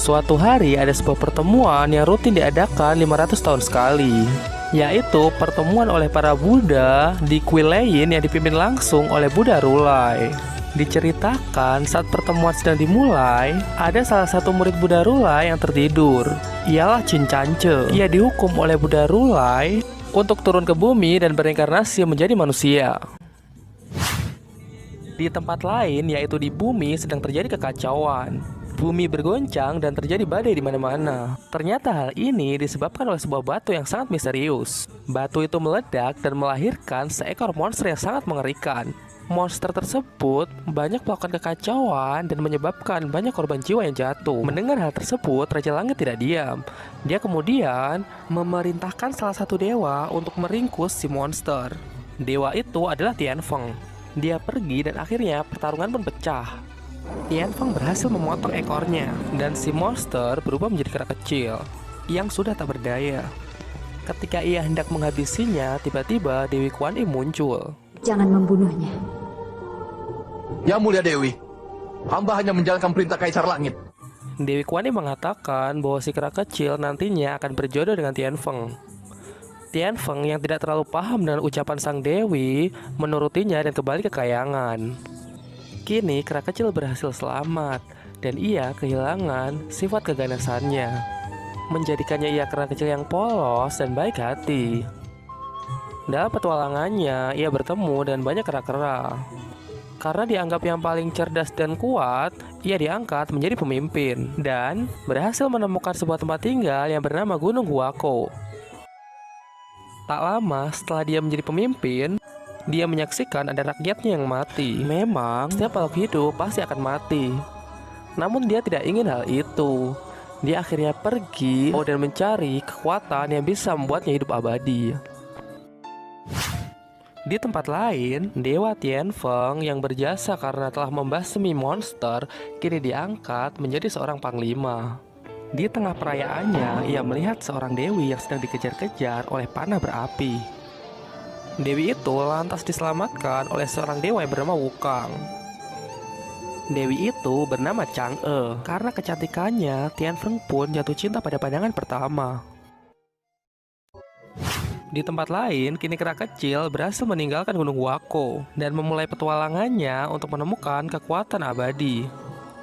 Suatu hari ada sebuah pertemuan yang rutin diadakan 500 tahun sekali, yaitu pertemuan oleh para Buddha di kuil lain yang dipimpin langsung oleh Buddha Rulai. Diceritakan saat pertemuan sedang dimulai, ada salah satu murid Buddha Rulai yang tertidur. Ialah Chin Chance. Ia dihukum oleh Buddha Rulai untuk turun ke bumi dan berinkarnasi menjadi manusia. Di tempat lain, yaitu di bumi, sedang terjadi kekacauan. Bumi bergoncang dan terjadi badai di mana-mana. Ternyata hal ini disebabkan oleh sebuah batu yang sangat misterius. Batu itu meledak dan melahirkan seekor monster yang sangat mengerikan. Monster tersebut banyak melakukan kekacauan dan menyebabkan banyak korban jiwa yang jatuh. Mendengar hal tersebut, Raja Langit tidak diam. Dia kemudian memerintahkan salah satu dewa untuk meringkus si monster. Dewa itu adalah Tianfeng. Dia pergi dan akhirnya pertarungan pun pecah. Tianfeng berhasil memotong ekornya dan si monster berubah menjadi kera kecil yang sudah tak berdaya. Ketika ia hendak menghabisinya, tiba-tiba Dewi Kuan Im muncul. Jangan membunuhnya. Ya mulia Dewi, hamba hanya menjalankan perintah Kaisar Langit. Dewi Kuan Im mengatakan bahwa si kera kecil nantinya akan berjodoh dengan Tianfeng. Tianfeng yang tidak terlalu paham dengan ucapan sang dewi menurutinya dan kembali ke kayangan. Kini kera kecil berhasil selamat dan ia kehilangan sifat keganasannya, menjadikannya ia kera kecil yang polos dan baik hati. Dalam petualangannya, ia bertemu dengan banyak kera-kera. Karena dianggap yang paling cerdas dan kuat, ia diangkat menjadi pemimpin dan berhasil menemukan sebuah tempat tinggal yang bernama Gunung Huako. Tak lama setelah dia menjadi pemimpin, dia menyaksikan ada rakyatnya yang mati. Memang, setiap makhluk hidup pasti akan mati. Namun dia tidak ingin hal itu. Dia akhirnya pergi dan mencari kekuatan yang bisa membuatnya hidup abadi. Di tempat lain, Dewa Tianfeng yang berjasa karena telah membasmi monster kini diangkat menjadi seorang panglima. Di tengah perayaannya, ia melihat seorang dewi yang sedang dikejar-kejar oleh panah berapi. Dewi itu lantas diselamatkan oleh seorang dewa yang bernama Wukang. Dewi itu bernama Chang'e. Karena kecantikannya, Tianfeng pun jatuh cinta pada pandangan pertama. Di tempat lain, kini kera kecil berhasil meninggalkan Gunung Huako dan memulai petualangannya untuk menemukan kekuatan abadi.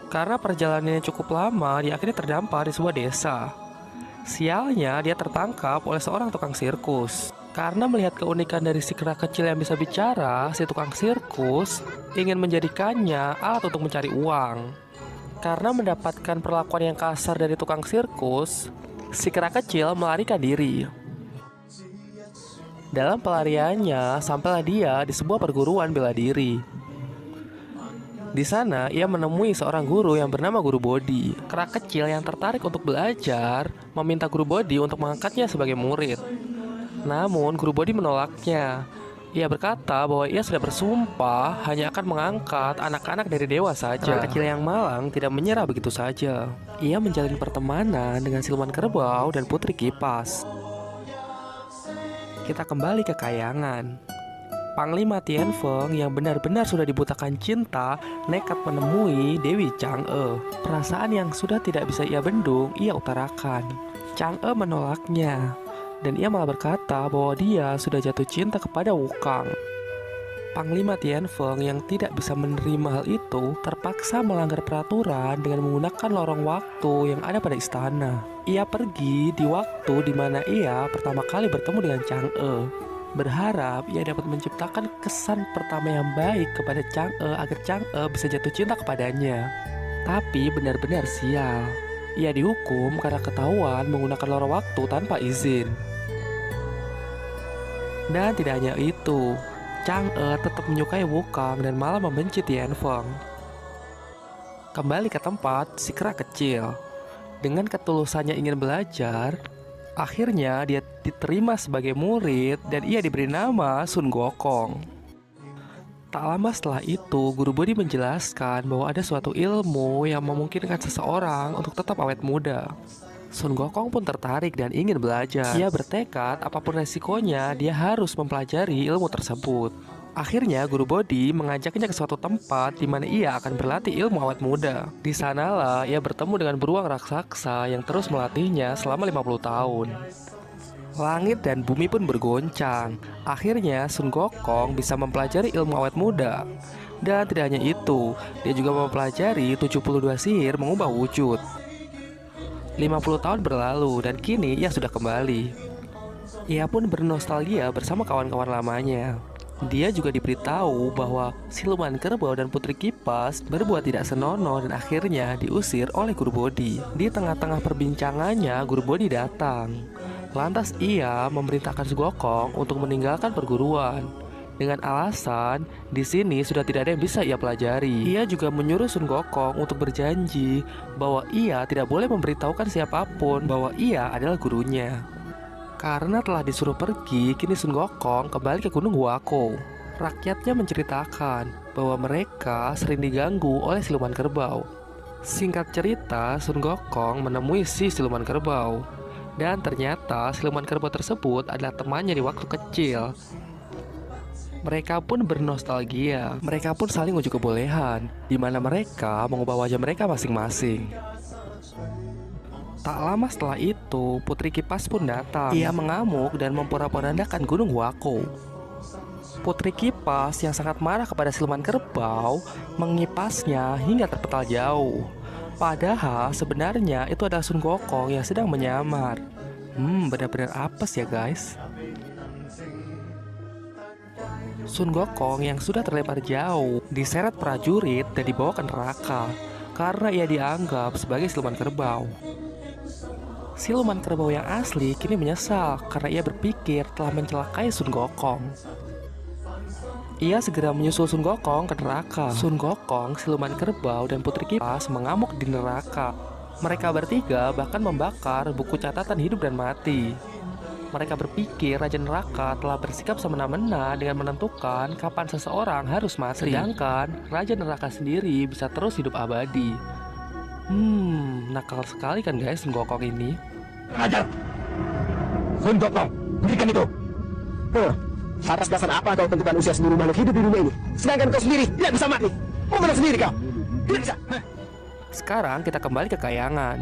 Karena perjalanannya cukup lama, dia akhirnya terdampar di sebuah desa. Sialnya, dia tertangkap oleh seorang tukang sirkus. Karena melihat keunikan dari si kera kecil yang bisa bicara, si tukang sirkus ingin menjadikannya alat untuk mencari uang. Karena mendapatkan perlakuan yang kasar dari tukang sirkus, si kera kecil melarikan diri. Dalam pelariannya, sampailah dia di sebuah perguruan bela diri. Di sana, ia menemui seorang guru yang bernama Guru Bodhi. Kera kecil yang tertarik untuk belajar meminta Guru Bodhi untuk mengangkatnya sebagai murid. Namun, Guru Bodhi menolaknya. Ia berkata bahwa ia sudah bersumpah hanya akan mengangkat anak-anak dari dewa saja. Kera kecil yang malang tidak menyerah begitu saja. Ia menjalin pertemanan dengan siluman kerbau dan putri kipas. Kita kembali ke kayangan. Panglima Tianfeng yang benar-benar sudah dibutakan cinta nekat menemui Dewi Chang'e. Perasaan yang sudah tidak bisa ia bendung, ia utarakan. Chang'e menolaknya, dan ia malah berkata bahwa dia sudah jatuh cinta kepada Wukang. Panglima Tianfeng yang tidak bisa menerima hal itu terpaksa melanggar peraturan dengan menggunakan lorong waktu yang ada pada istana. Ia pergi di waktu di mana ia pertama kali bertemu dengan Chang'e, berharap ia dapat menciptakan kesan pertama yang baik kepada Chang'e agar Chang'e bisa jatuh cinta kepadanya. Tapi benar-benar sial. Ia dihukum karena ketahuan menggunakan lorong waktu tanpa izin. Dan tidak hanya itu, Chang'e tetap menyukai Wukang dan malah membenci Tianfeng. Kembali ke tempat si kera kecil. Dengan ketulusannya ingin belajar, akhirnya dia diterima sebagai murid dan ia diberi nama Sun Gokong. Tak lama setelah itu, Guru Bodhi menjelaskan bahwa ada suatu ilmu yang memungkinkan seseorang untuk tetap awet muda. Sun Gokong pun tertarik dan ingin belajar. Ia bertekad apapun resikonya, dia harus mempelajari ilmu tersebut. Akhirnya Guru Bodhi mengajaknya ke suatu tempat di mana ia akan berlatih ilmu awet muda. Di sanalah ia bertemu dengan beruang raksasa yang terus melatihnya selama 50 tahun. Langit dan bumi pun bergoncang. Akhirnya Sun Gokong bisa mempelajari ilmu awet muda. Dan tidak hanya itu, dia juga mempelajari 72 sihir mengubah wujud. 50 tahun berlalu dan kini ia sudah kembali. Ia pun bernostalgia bersama kawan-kawan lamanya. Dia juga diberitahu bahwa siluman kerbau dan putri kipas berbuat tidak senonoh dan akhirnya diusir oleh Guru Bodhi. Di tengah-tengah perbincangannya, Guru Bodhi datang. Lantas ia memerintahkan Sun Gokong untuk meninggalkan perguruan dengan alasan di sini sudah tidak ada yang bisa ia pelajari. Ia juga menyuruh Sun Gokong untuk berjanji bahwa ia tidak boleh memberitahukan siapapun bahwa ia adalah gurunya. Karena telah disuruh pergi, kini Sun Gokong kembali ke Gunung Huako. Rakyatnya menceritakan bahwa mereka sering diganggu oleh siluman kerbau. Singkat cerita, Sun Gokong menemui si siluman kerbau. Dan ternyata siluman kerbau tersebut adalah temannya di waktu kecil. Mereka pun bernostalgia. Mereka pun saling uji kebolehan, di mana mereka mengubah wajah mereka masing-masing. Tak lama setelah itu, Putri Kipas pun datang. Ia mengamuk dan memporak-porandakan Gunung Huako. Putri Kipas yang sangat marah kepada siluman kerbau mengipasnya hingga terpental jauh. Padahal sebenarnya itu adalah Sun Gokong yang sedang menyamar. Benar-benar apes ya guys. Sun Gokong yang sudah terlempar jauh diseret prajurit dan dibawa ke neraka karena ia dianggap sebagai siluman kerbau. Siluman kerbau yang asli kini menyesal karena ia berpikir telah mencelakai Sun Gokong. Ia segera menyusul Sun Gokong ke neraka. Sun Gokong, siluman kerbau, dan Putri Kipas mengamuk di neraka. Mereka bertiga bahkan membakar buku catatan hidup dan mati. Mereka berpikir Raja Neraka telah bersikap semena-mena dengan menentukan kapan seseorang harus mati. Sedangkan Raja Neraka sendiri bisa terus hidup abadi. Nakal sekali kan guys Sun Gokong ini. Ajar Sun Gokong, berikan itu. Atas dasar apa kau tentukan usia seluruh makhluk hidup di dunia ini, sedangkan kau sendiri tidak bisa mati? Mau menang sendiri kau? Tidak bisa. Sekarang kita kembali ke kayangan.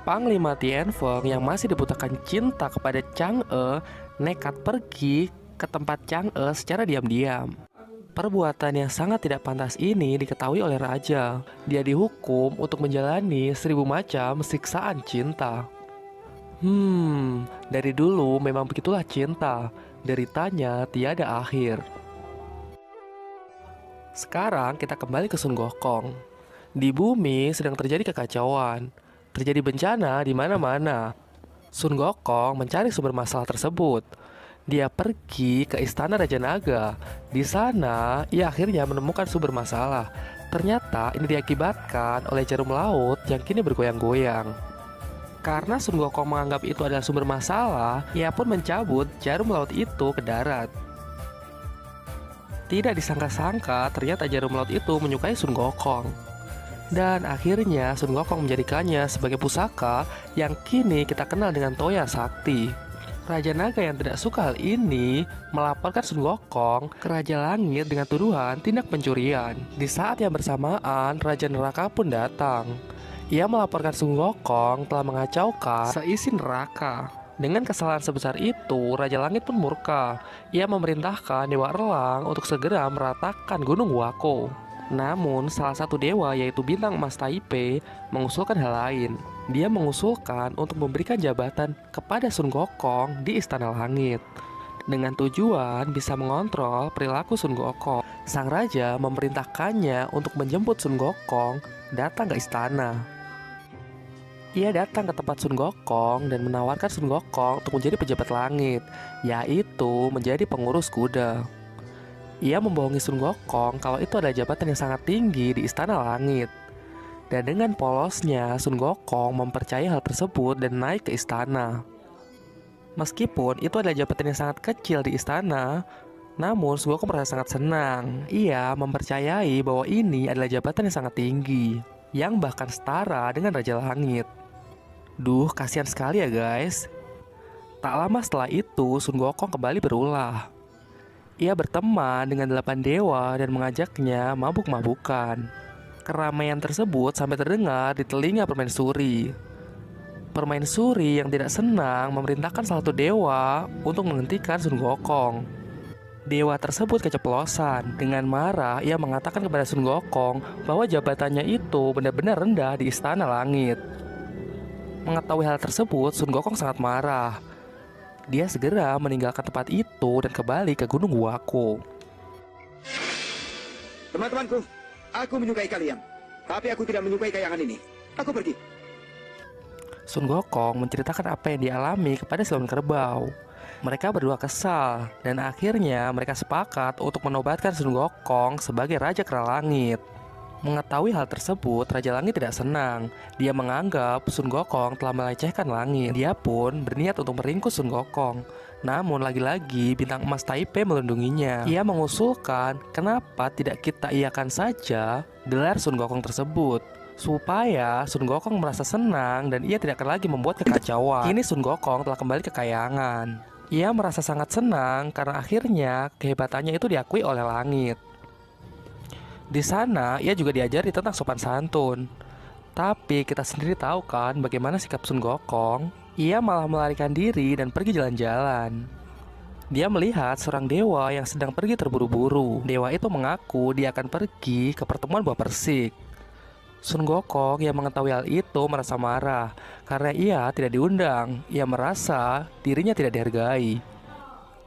Panglima Tianfeng yang masih dibutakan cinta kepada Chang'e nekat pergi ke tempat Chang'e secara diam-diam. Perbuatan yang sangat tidak pantas ini diketahui oleh raja. Dia dihukum untuk menjalani 1000 macam siksaan cinta. Dari dulu memang begitulah cinta. Deritanya tiada akhir. Sekarang kita kembali ke Sun Gokong. Di bumi sedang terjadi kekacauan. Terjadi bencana di mana-mana. Sun Gokong mencari sumber masalah tersebut. Dia pergi ke istana Raja Naga. Di sana, ia akhirnya menemukan sumber masalah. Ternyata ini diakibatkan oleh jarum laut yang kini bergoyang-goyang. Karena Sun Gokong menganggap itu adalah sumber masalah, ia pun mencabut jarum laut itu ke darat. Tidak disangka-sangka, ternyata jarum laut itu menyukai Sun Gokong. Dan akhirnya Sun Gokong menjadikannya sebagai pusaka yang kini kita kenal dengan Toya Sakti. Raja Naga yang tidak suka hal ini melaporkan Sun Gokong ke Raja Langit dengan tuduhan tindak pencurian. Di saat yang bersamaan, Raja Neraka pun datang. Ia melaporkan Sun Gokong telah mengacaukan seisi neraka. Dengan kesalahan sebesar itu, Raja Langit pun murka. Ia memerintahkan Dewa Erlang untuk segera meratakan Gunung Huako. Namun, salah satu dewa yaitu Bintang Emas Taipei mengusulkan hal lain. Dia mengusulkan untuk memberikan jabatan kepada Sun Gokong di Istana Langit dengan tujuan bisa mengontrol perilaku Sun Gokong. Sang raja memerintahkannya untuk menjemput Sun Gokong datang ke istana. Ia datang ke tempat Sun Gokong dan menawarkan Sun Gokong untuk menjadi pejabat langit, yaitu menjadi pengurus kuda. Ia membohongi Sun Gokong kalau itu adalah jabatan yang sangat tinggi di Istana Langit. Dan dengan polosnya, Sun Gokong mempercayai hal tersebut dan naik ke istana. Meskipun itu adalah jabatan yang sangat kecil di istana, namun Sun Gokong merasa sangat senang. Ia mempercayai bahwa ini adalah jabatan yang sangat tinggi, yang bahkan setara dengan Raja Langit. Duh, kasihan sekali ya guys. Tak lama setelah itu, Sun Gokong kembali berulah. Ia berteman dengan 8 dewa dan mengajaknya mabuk-mabukan. Keramaian tersebut sampai terdengar di telinga permaisuri. Permaisuri yang tidak senang memerintahkan salah satu dewa untuk menghentikan Sun Gokong. Dewa tersebut keceplosan. Dengan marah, ia mengatakan kepada Sun Gokong bahwa jabatannya itu benar-benar rendah di istana langit. Mengetahui hal tersebut, Sun Gokong sangat marah. Dia segera meninggalkan tempat itu dan kembali ke Gunung Wako. Teman-temanku, aku menyukai kalian. Tapi aku tidak menyukai kayangan ini. Aku pergi. Sun Gokong menceritakan apa yang dialami kepada Siluman Kerbau. Mereka berdua kesal, dan akhirnya mereka sepakat untuk menobatkan Sun Gokong sebagai Raja Kera Langit. Mengetahui hal tersebut, Raja Langit tidak senang. Dia menganggap Sun Gokong telah melecehkan langit. Dia pun berniat untuk meringkus Sun Gokong. Namun lagi-lagi bintang emas Taipei melindunginya. Ia mengusulkan kenapa tidak kita iakan saja gelar Sun Gokong tersebut, supaya Sun Gokong merasa senang dan ia tidak akan lagi membuat kekacauan. Kini Sun Gokong telah kembali ke kayangan. Ia merasa sangat senang karena akhirnya kehebatannya itu diakui oleh langit. Di sana ia juga diajari tentang sopan santun. Tapi kita sendiri tahu kan bagaimana sikap Sun Gokong. Ia malah melarikan diri dan pergi jalan-jalan. Dia melihat seorang dewa yang sedang pergi terburu-buru. Dewa itu mengaku dia akan pergi ke pertemuan buah persik. Sun Gokong yang mengetahui hal itu merasa marah karena ia tidak diundang. Ia merasa dirinya tidak dihargai.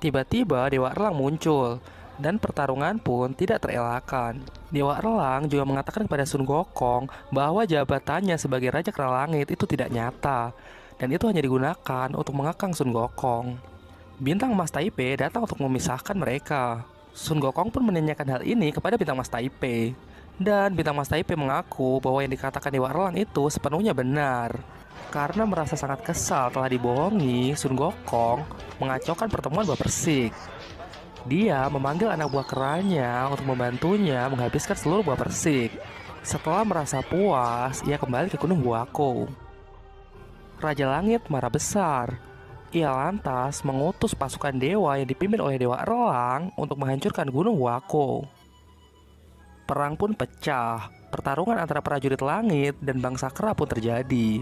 Tiba-tiba Dewa Erlang muncul dan pertarungan pun tidak terelakkan. Dewa Erlang juga mengatakan kepada Sun Gokong bahwa jabatannya sebagai Raja Kera Langit itu tidak nyata, dan itu hanya digunakan untuk mengekang Sun Gokong. Bintang Emas Taipei datang untuk memisahkan mereka. Sun Gokong pun menanyakan hal ini kepada Bintang Emas Taipei, dan Bintang Emas Taipei mengaku bahwa yang dikatakan Dewa Erlang itu sepenuhnya benar. Karena merasa sangat kesal telah dibohongi, Sun Gokong mengacaukan pertemuan buah persik. Dia memanggil anak buah keranya untuk membantunya menghabiskan seluruh buah persik. Setelah merasa puas, ia kembali ke Gunung Wako. Raja Langit marah besar. Ia lantas mengutus pasukan dewa yang dipimpin oleh Dewa Erlang untuk menghancurkan Gunung Wako. Perang pun pecah. Pertarungan antara prajurit langit dan bangsa kera pun terjadi.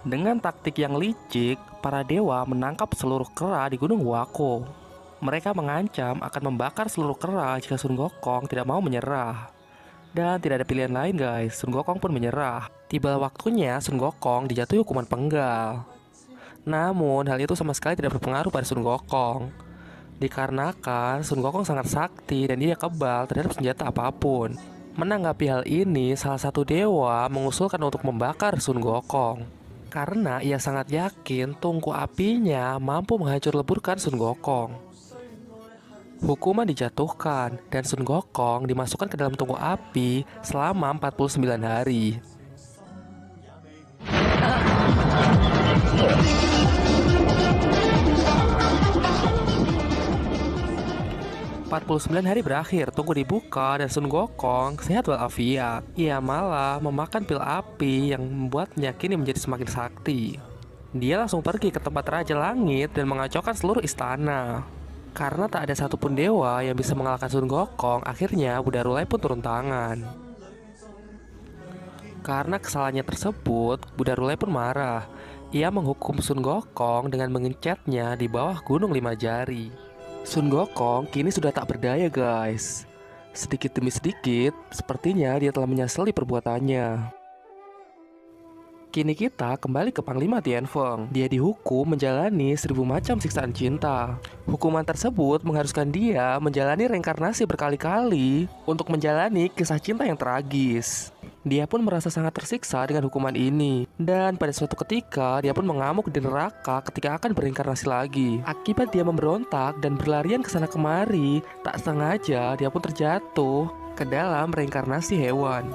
Dengan taktik yang licik, para dewa menangkap seluruh kera di Gunung Wako. Mereka mengancam akan membakar seluruh kera jika Sun Gokong tidak mau menyerah. Dan tidak ada pilihan lain guys, Sun Gokong pun menyerah. Tiba waktunya Sun Gokong dijatuhi hukuman penggal. Namun hal itu sama sekali tidak berpengaruh pada Sun Gokong. Dikarenakan Sun Gokong sangat sakti dan dia kebal terhadap senjata apapun. Menanggapi hal ini, salah satu dewa mengusulkan untuk membakar Sun Gokong. Karena ia sangat yakin tungku apinya mampu menghancur leburkan Sun Gokong. Hukuman dijatuhkan dan Sun Gokong dimasukkan ke dalam tungku api selama 49 hari. ...49 hari berakhir, tungku dibuka dan Sun Gokong sehat walafiat. Ia malah memakan pil api yang membuatnya kini menjadi semakin sakti. Dia langsung pergi ke tempat Raja Langit dan mengacaukan seluruh istana. Karena tak ada satupun dewa yang bisa mengalahkan Sun Gokong, akhirnya Buddha Rulai pun turun tangan. Karena kesalahannya tersebut, Buddha Rulai pun marah. Ia menghukum Sun Gokong dengan mengencetnya di bawah Gunung Lima Jari. Sun Gokong kini sudah tak berdaya guys. Sedikit demi sedikit, sepertinya dia telah menyesali perbuatannya. Kini kita kembali ke Panglima Tianfeng. Dia dihukum menjalani 1000 macam siksaan cinta. Hukuman tersebut mengharuskan dia menjalani reinkarnasi berkali-kali untuk menjalani kisah cinta yang tragis. Dia pun merasa sangat tersiksa dengan hukuman ini. Dan pada suatu ketika, dia pun mengamuk di neraka ketika akan bereinkarnasi lagi. Akibat dia memberontak dan berlarian ke sana kemari, tak sengaja dia pun terjatuh ke dalam reinkarnasi hewan.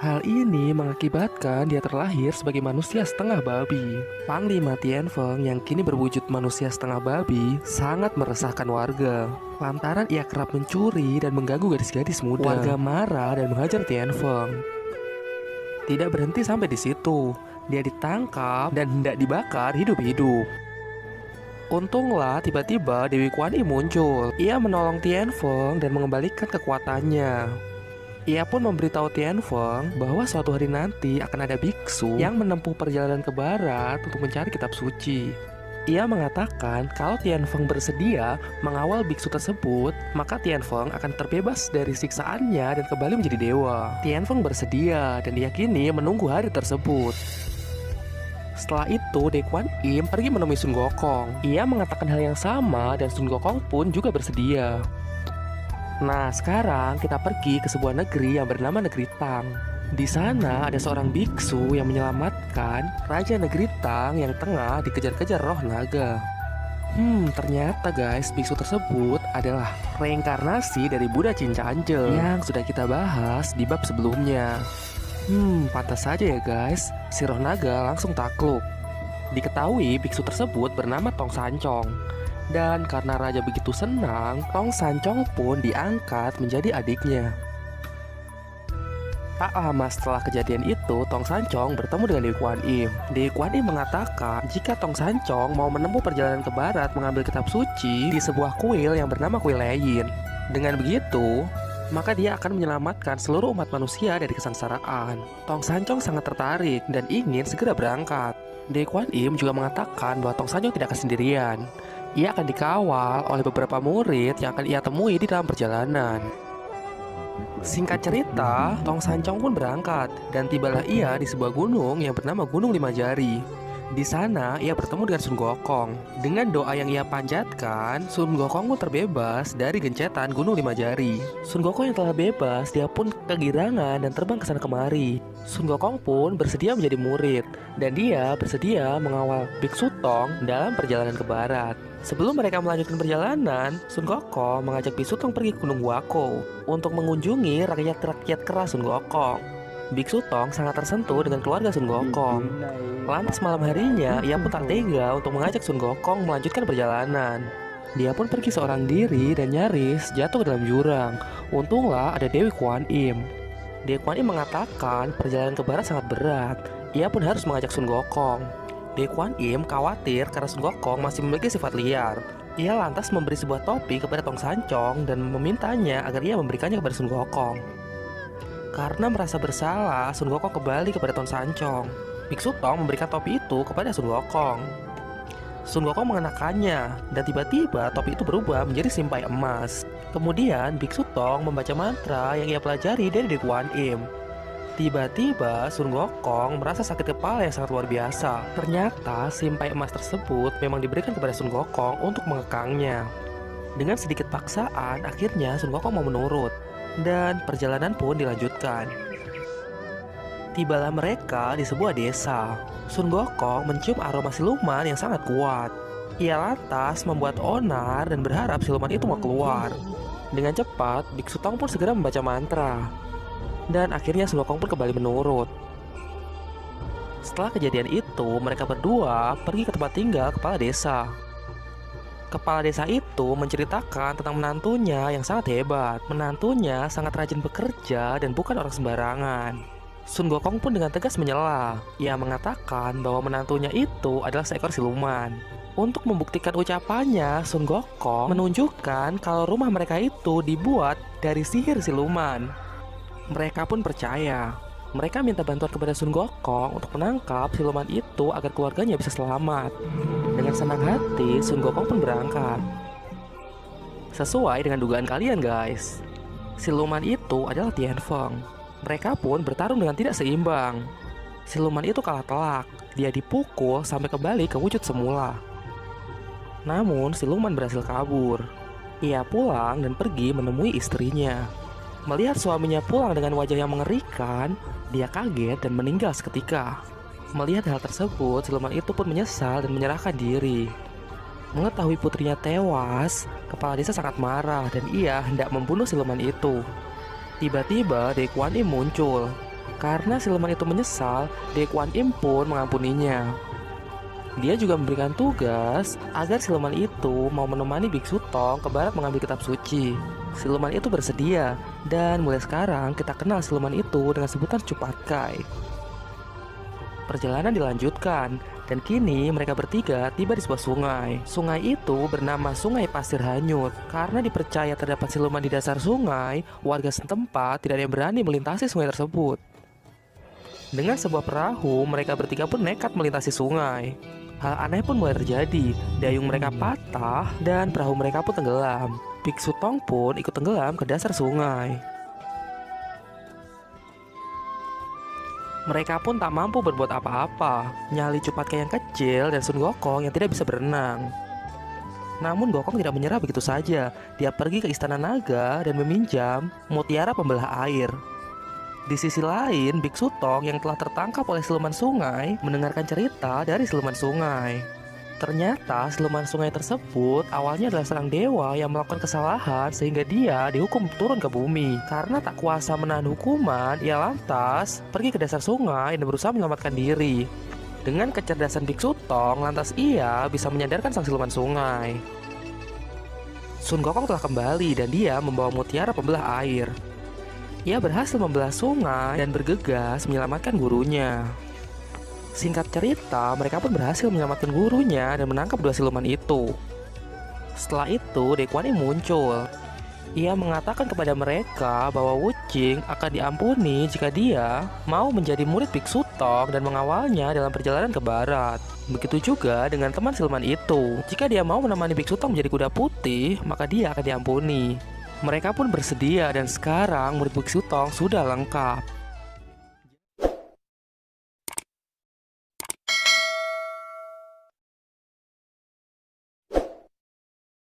Hal ini mengakibatkan dia terlahir sebagai manusia setengah babi. Panglima Tianfeng yang kini berwujud manusia setengah babi sangat meresahkan warga. Lantaran ia kerap mencuri dan mengganggu gadis-gadis muda. Warga marah dan menghajar Tianfeng. Tidak berhenti sampai di situ. Dia ditangkap dan hendak dibakar hidup-hidup. Untunglah tiba-tiba Dewi Kuan Im muncul. Ia menolong Tianfeng dan mengembalikan kekuatannya. Ia pun memberitahu Tianfeng bahwa suatu hari nanti akan ada biksu yang menempuh perjalanan ke barat untuk mencari kitab suci. Ia mengatakan kalau Tianfeng bersedia mengawal biksu tersebut, maka Tianfeng akan terbebas dari siksaannya dan kembali menjadi dewa. Tianfeng bersedia dan diyakini menunggu hari tersebut. Setelah itu, Dewi Kuan Im pergi menemui Sun Gokong. Ia mengatakan hal yang sama dan Sun Gokong pun juga bersedia. Nah, sekarang kita pergi ke sebuah negeri yang bernama Negeri Tang. Di sana ada seorang biksu yang menyelamatkan Raja Negeri Tang yang tengah dikejar-kejar roh naga. Ternyata guys, biksu tersebut adalah reinkarnasi dari Buddha Cincanjel yang sudah kita bahas di bab sebelumnya. Pantas saja ya guys, si roh naga langsung takluk. Diketahui biksu tersebut bernama Tong Sancong. Dan karena raja begitu senang, Tong Sancong pun diangkat menjadi adiknya. Tak lama setelah kejadian itu, Tong Sancong bertemu dengan Dewi Kuan Im. Dewi Kuan Im mengatakan jika Tong Sancong mau menempuh perjalanan ke barat mengambil kitab suci di sebuah kuil yang bernama Kuil Leyin. Dengan begitu, maka dia akan menyelamatkan seluruh umat manusia dari kesengsaraan. Tong Sancong sangat tertarik dan ingin segera berangkat. Dewi Kuan Im juga mengatakan bahwa Tong Sancong tidak akan sendirian. Ia akan dikawal oleh beberapa murid yang akan ia temui di dalam perjalanan. Singkat cerita, Tong Sancong pun berangkat dan tibalah ia di sebuah gunung yang bernama Gunung Lima Jari. Di sana ia bertemu dengan Sun Gokong. Dengan doa yang ia panjatkan, Sun Gokong pun terbebas dari gencetan Gunung Lima Jari. Sun Gokong yang telah bebas, dia pun kegirangan dan terbang ke sana kemari. Sun Gokong pun bersedia menjadi murid dan dia bersedia mengawal Biksu Tong dalam perjalanan ke barat. Sebelum mereka melanjutkan perjalanan, Sun Gokong mengajak Biksu Tong pergi ke Gunung Wako untuk mengunjungi rakyat-rakyat keras Sun Gokong. Biksu Tong sangat tersentuh dengan keluarga Sun Gokong. Lantas malam harinya, ia pun tak tega untuk mengajak Sun Gokong melanjutkan perjalanan. Dia pun pergi seorang diri dan nyaris jatuh ke dalam jurang. Untunglah ada Dewi Kuan Im. Dewi Kuan Im mengatakan perjalanan ke barat sangat berat. Ia pun harus mengajak Sun Gokong. Dewi Kuan Im khawatir karena Sun Gokong masih memiliki sifat liar. Ia lantas memberi sebuah topi kepada Tong Sancong dan memintanya agar ia memberikannya kepada Sun Gokong. Karena merasa bersalah, Sun Gokong kembali kepada Tong Sancong. Biksu Tong memberikan topi itu kepada Sun Gokong. Sun Gokong mengenakannya, dan tiba-tiba topi itu berubah menjadi simpai emas. Kemudian Biksu Tong membaca mantra yang ia pelajari dari Dewi Kuan Im. Tiba-tiba Sun Gokong merasa sakit kepala yang sangat luar biasa. Ternyata simpai emas tersebut memang diberikan kepada Sun Gokong untuk mengekangnya. Dengan sedikit paksaan, akhirnya Sun Gokong mau menurut. Dan perjalanan pun dilanjutkan. Tibalah mereka di sebuah desa. Sun Gokong mencium aroma siluman yang sangat kuat. Ia lantas membuat onar dan berharap siluman itu mau keluar. Dengan cepat, Biksu Tong pun segera membaca mantra. Dan akhirnya Sun Gokong pun kembali menurut. Setelah kejadian itu, mereka berdua pergi ke tempat tinggal kepala desa. Kepala desa itu menceritakan tentang menantunya yang sangat hebat. Menantunya sangat rajin bekerja dan bukan orang sembarangan. Sun Gokong pun dengan tegas menyela. Ia mengatakan bahwa menantunya itu adalah seekor siluman. Untuk membuktikan ucapannya, Sun Gokong menunjukkan kalau rumah mereka itu dibuat dari sihir siluman. Mereka pun percaya. Mereka minta bantuan kepada Sun Gokong untuk menangkap siluman itu agar keluarganya bisa selamat. Dengan senang hati, Sun Gokong pun berangkat. Sesuai dengan dugaan kalian guys, siluman itu adalah Tianfeng. Mereka pun bertarung dengan tidak seimbang. Siluman itu kalah telak. Dia dipukul sampai kembali ke wujud semula. Namun siluman berhasil kabur. Ia pulang dan pergi menemui istrinya. Melihat suaminya pulang dengan wajah yang mengerikan, dia kaget dan meninggal seketika. Melihat hal tersebut, siluman itu pun menyesal dan menyerahkan diri. Mengetahui putrinya tewas, kepala desa sangat marah dan ia hendak membunuh siluman itu. Tiba-tiba Dewi Kuan Im muncul. Karena siluman itu menyesal, Dewi Kuan Im pun mengampuninya. Dia juga memberikan tugas agar siluman itu mau menemani Biksu Tong ke barat mengambil kitab suci. Siluman itu bersedia, dan mulai sekarang kita kenal siluman itu dengan sebutan Cupatkai. Perjalanan dilanjutkan, Dan kini mereka bertiga tiba di sebuah sungai. Sungai itu bernama Sungai Pasir Hanyut. Karena dipercaya terdapat siluman di dasar sungai, warga setempat tidak ada yang berani melintasi sungai tersebut. Dengan sebuah perahu, mereka bertiga pun nekat melintasi sungai. Hal aneh pun mulai terjadi. Dayung mereka patah dan perahu mereka pun tenggelam. Biksu Tong pun ikut tenggelam ke dasar sungai. Mereka pun tak mampu berbuat apa-apa. Nyali Cupatka yang kecil dan Sun Gokong yang tidak bisa berenang. Namun Gokong tidak menyerah begitu saja. Dia pergi ke Istana Naga dan meminjam mutiara pembelah air. Di sisi lain, Biksu Tong yang telah tertangkap oleh siluman sungai mendengarkan cerita dari siluman sungai. Ternyata siluman sungai tersebut awalnya adalah seorang dewa yang melakukan kesalahan sehingga dia dihukum turun ke bumi. Karena tak kuasa menahan hukuman, ia lantas pergi ke dasar sungai dan berusaha menyelamatkan diri. Dengan kecerdasan Biksu Tong, lantas ia bisa menyadarkan sang siluman sungai. Sun Gokong telah kembali dan dia membawa mutiara pembelah air. Ia berhasil membelah sungai dan bergegas menyelamatkan gurunya. Singkat cerita, mereka pun berhasil menyelamatkan gurunya dan menangkap dua siluman itu. Setelah itu, Dekwani muncul. Ia mengatakan kepada mereka bahwa Wuching akan diampuni jika dia mau menjadi murid Biksu Tong dan mengawalnya dalam perjalanan ke barat. Begitu juga dengan teman siluman itu. Jika dia mau menemani Biksu Tong menjadi kuda putih, maka dia akan diampuni. Mereka pun bersedia dan sekarang murid Biksu Tong sudah lengkap.